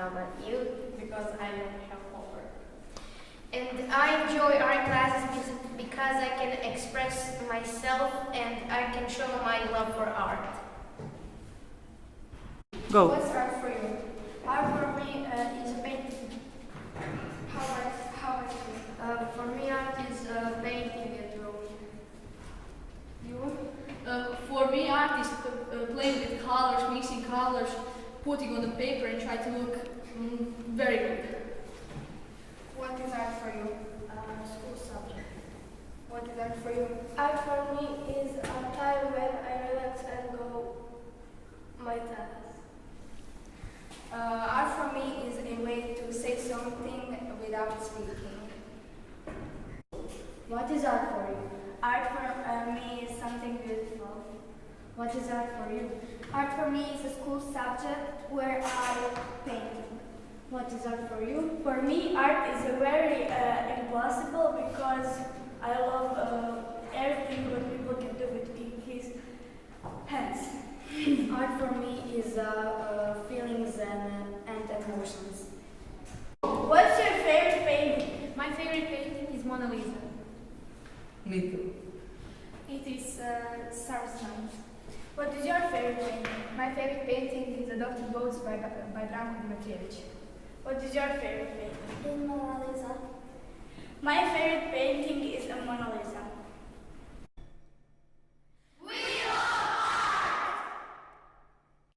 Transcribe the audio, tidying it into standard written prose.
How about you? Because I love help homework. And I enjoy art classes because I can express myself and I can show my love for art. Go. What's art for you? Art for me is a painting. How about you? For me, art is painting and drawing. You? For me, art is playing with colors, mixing colors, putting on the paper and try to look very good. What is art for you? School subject. What is art for you? Art for me is a time when I relax and go my tasks. Art for me is a way to say something without speaking. What is art for you? Art for me is something beautiful. What is art for you? Art for me is a school subject where I paint. What is art for you? For me, art is a very impossible because I love everything what people can do with his hands. Art for me is feelings and emotions. What's your favorite painting? My favorite painting is Mona Lisa. Me too. It is Starstone. What is your favorite painting? My favorite painting is Adopted Boats by Branko Dimitrijević. What is your favorite painting? In Mona Lisa. My favorite painting is a Mona Lisa.